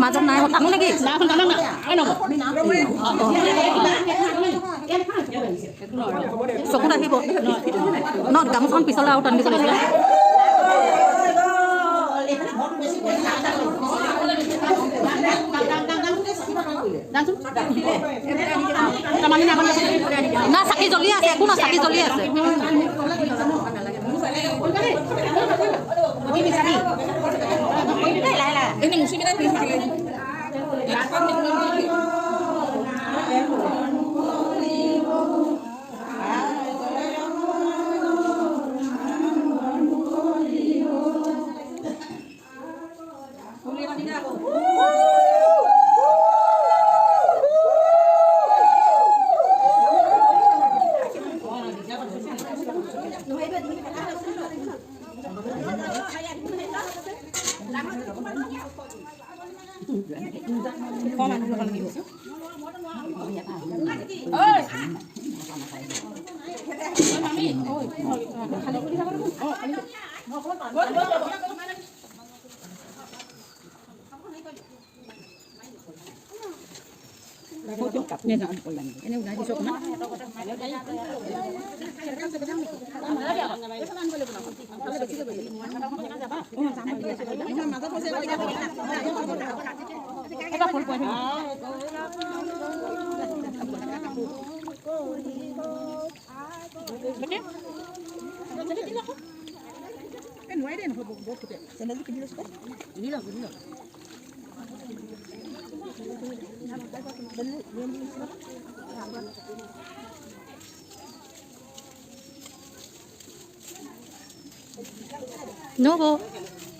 মাজত নাই টানো নেকি চকুত আহিব ন গামোচাখন পিছলৈ আৰু টান দিব লাগিছিলে না চাকি জ্বলি আছে একো না চাকি জ্বলি আছে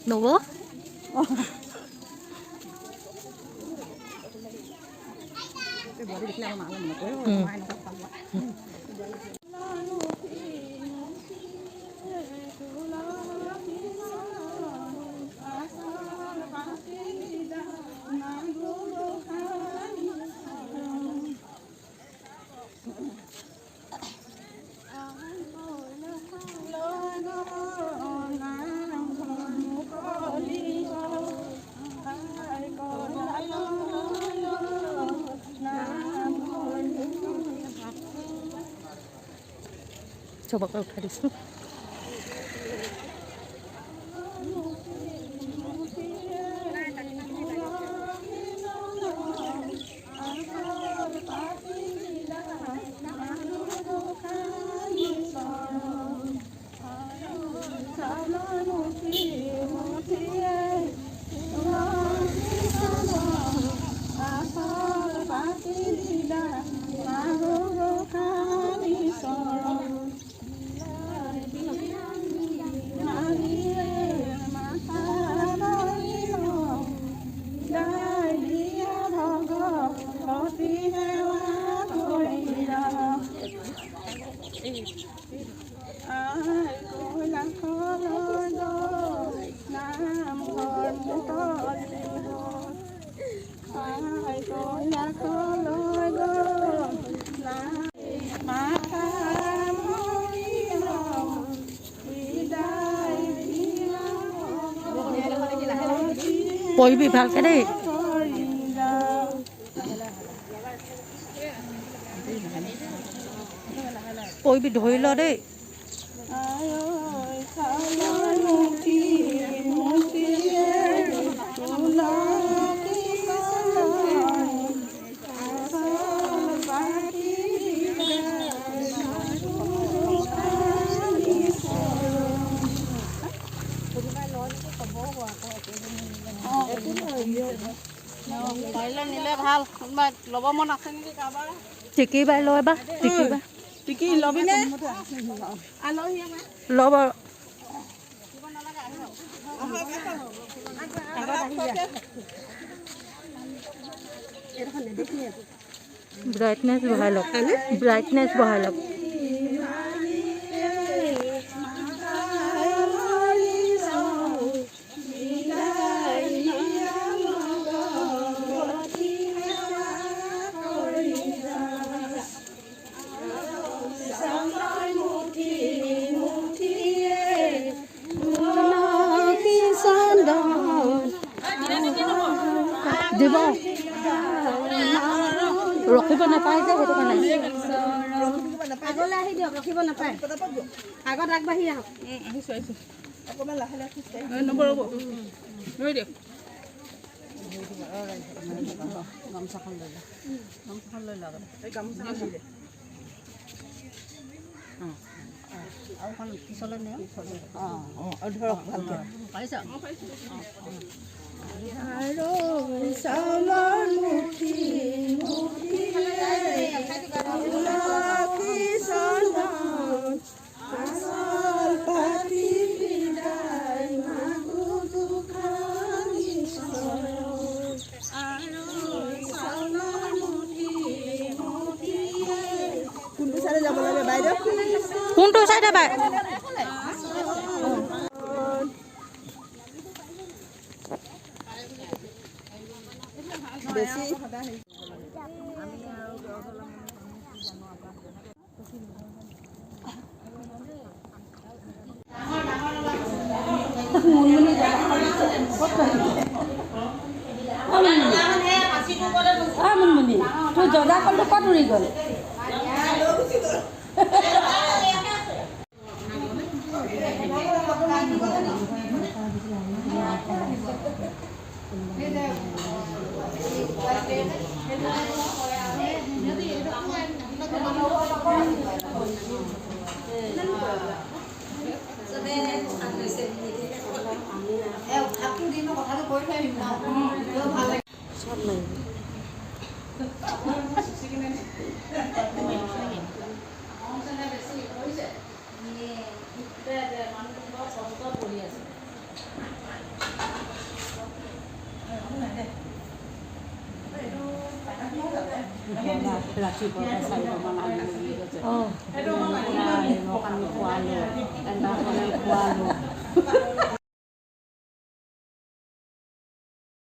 Novo. Coba kalau tadi itu. পঢ়িবি ভালকে দেই পঢ়িবি ধৰি ল দেই টিকি বাই লয় বা টিকি লবিনে লব ব্ৰাইটনেছ বঢ়াই লওক ব্ৰাইটনেছ বঢ়াই লওক দিব ৰখিব নাপায় যে সেইটো কাৰণে আগলৈ আহি দিয়ক ৰখিব নাপায় আগত আগবাঢ়ি আহক আহিছোঁ অকণমান লাহে লাহে নম্বৰ ৰ'ব ৰৈ দিয়ক গামোচাখন লৈ লওক এই গামোচাখন লৈ আৰু এখন পিছলৈ নিয়ক অঁ ধৰক ভালকৈ পাৰিছা অঁ পাৰিছোঁ আৰু চালৰ মুঠি কোনটো চাইডে যাব লাগে বাইদেউ কোনটো চাইডে বাই বেছি মুনমুনি তোৰ জগা কলটো ক'ত উৰি গ'ল ৰাতিপুৱা 4টামান আহি বুলি কৈছে অঁ মই খোৱালোঁ খোৱালোঁ